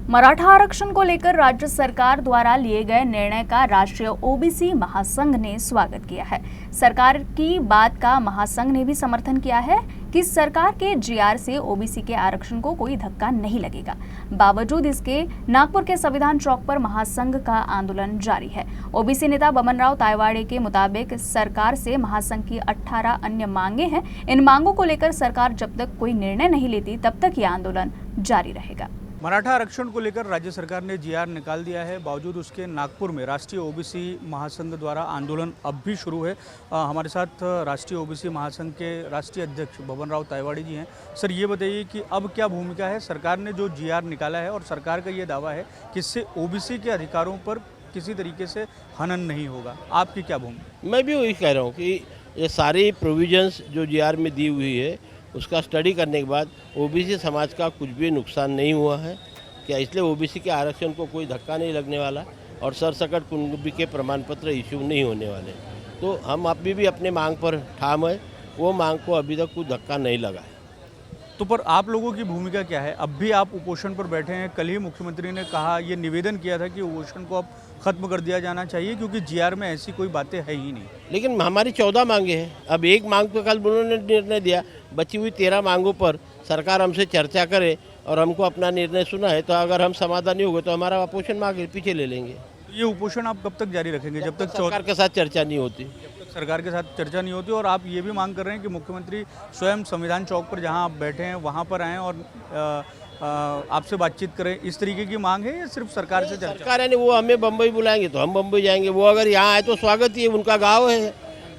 मराठा आरक्षण को लेकर राज्य सरकार द्वारा लिए गए निर्णय का राष्ट्रीय ओबीसी महासंघ ने स्वागत किया है। सरकार की बात का महासंघ ने भी समर्थन किया है कि सरकार के जीआर से ओबीसी के आरक्षण को कोई धक्का नहीं लगेगा। बावजूद इसके नागपुर के संविधान चौक पर महासंघ का आंदोलन जारी है। ओबीसी नेता बमनराव तायवाड़े के मुताबिक सरकार से महासंघ की 18 अन्य मांगे हैं। इन मांगों को लेकर सरकार जब तक कोई निर्णय नहीं लेती तब तक ये आंदोलन जारी रहेगा। मराठा आरक्षण को लेकर राज्य सरकार ने जीआर निकाल दिया है। बावजूद उसके नागपुर में राष्ट्रीय ओबीसी महासंघ द्वारा आंदोलन अब भी शुरू है। हमारे साथ राष्ट्रीय ओबीसी महासंघ के राष्ट्रीय अध्यक्ष बमनराव तायवाड़े जी हैं। सर, ये बताइए कि अब क्या भूमिका है? सरकार ने जो जीआर निकाला है और सरकार का ये दावा है कि इससे ओबीसी के अधिकारों पर किसी तरीके से हनन नहीं होगा, आपकी क्या भूमिका? मैं भी वही कह रहा हूँ कि ये सारी प्रोविजंस जो जीआर में दी हुई है उसका स्टडी करने के बाद ओबीसी समाज का कुछ भी नुकसान नहीं हुआ है क्या, इसलिए ओबीसी के आरक्षण को कोई धक्का नहीं लगने वाला और सरसकट कुंभी के प्रमाण पत्र इश्यू नहीं होने वाले। तो हम अभी भी अपने मांग पर ठाम है, वो मांग को अभी तक कोई धक्का नहीं लगा है। तो पर आप लोगों की भूमिका क्या है? अब भी आप उपोषण पर बैठे हैं। कल ही मुख्यमंत्री ने कहा, ये निवेदन किया था कि उपोषण को अब खत्म कर दिया जाना चाहिए क्योंकि जीआर में ऐसी कोई बातें है ही नहीं। लेकिन हमारी 14 मांगे हैं। अब एक मांग पर कल उन्होंने निर्णय दिया, बची हुई 13 मांगों पर सरकार हमसे चर्चा करे और हमको अपना निर्णय सुना है। तो अगर हम समाधानी हो गए तो हमारा उपोषण मांग पीछे ले लेंगे। ये उपोषण आप कब तक जारी रखेंगे? जब तक सरकार के साथ चर्चा नहीं होती। सरकार के साथ चर्चा नहीं होती। और आप ये भी मांग कर रहे हैं कि मुख्यमंत्री स्वयं संविधान चौक पर जहां आप बैठे हैं वहां पर आएँ और आपसे बातचीत करें, इस तरीके की मांग है या सिर्फ सरकार से चर्चा? सरकार है, वो हमें बम्बई बुलाएंगे तो हम बम्बई जाएंगे। वो अगर यहाँ आए तो स्वागत ही है, उनका गाँव है,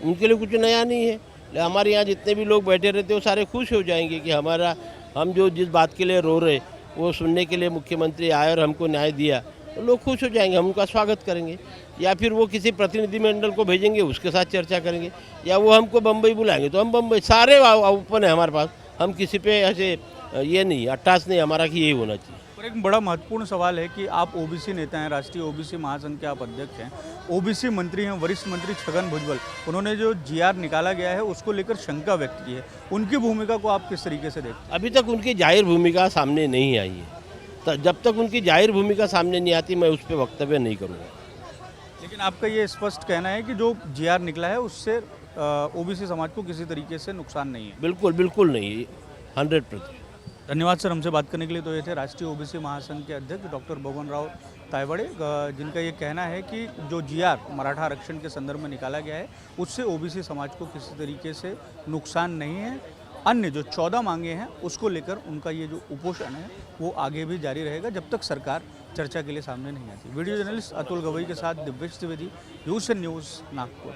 उनके लिए कुछ नया नहीं है। हमारे यहाँ जितने भी लोग बैठे रहते हैं वो सारे खुश हो जाएंगे कि हम जो जिस बात के लिए रो रहे वो सुनने के लिए मुख्यमंत्री आए और हमको न्याय दिया, तो लोग खुश हो जाएंगे। हम उनका स्वागत करेंगे या फिर वो किसी प्रतिनिधिमंडल को भेजेंगे, उसके साथ चर्चा करेंगे, या वो हमको बम्बई बुलाएंगे तो हम बम्बई, सारे ओपन है हमारे पास। हम किसी पे ऐसे ये नहीं, अट्ठास नहीं हमारा कि यही होना चाहिए। पर एक बड़ा महत्वपूर्ण सवाल है कि आप ओबीसी नेता हैं, राष्ट्रीय ओबीसी महासंघ के आप अध्यक्ष हैं, ओबीसी मंत्री हैं, वरिष्ठ मंत्री छगन भुजबल, उन्होंने जो जीआर निकाला गया है उसको लेकर शंका व्यक्त की है। उनकी भूमिका को आप किस तरीके से देखते हैं? अभी तक उनकी जाहिर भूमिका सामने नहीं आई है, तो जब तक उनकी जाहिर भूमिका सामने नहीं आती मैं उस पर वक्तव्य नहीं करूँगा। लेकिन आपका ये स्पष्ट कहना है कि जो जीआर निकला है उससे ओबीसी समाज को किसी तरीके से नुकसान नहीं है? बिल्कुल बिल्कुल नहीं, 100%। धन्यवाद सर, हमसे बात करने के लिए। तो ये थे राष्ट्रीय ओबीसी महासंघ के अध्यक्ष डॉक्टर बमनराव तायवाड़े, जिनका ये कहना है कि जो जीआर मराठा आरक्षण के संदर्भ में निकाला गया है उससे ओबीसी समाज को किसी तरीके से नुकसान नहीं है। अन्य जो 14 मांगे हैं उसको लेकर उनका ये जो उपोषण है वो आगे भी जारी रहेगा जब तक सरकार चर्चा के लिए सामने नहीं आती। वीडियो जर्नलिस्ट अतुल गवई के साथ दिव्येश त्रिवेदी, न्यूज़ नागपुर।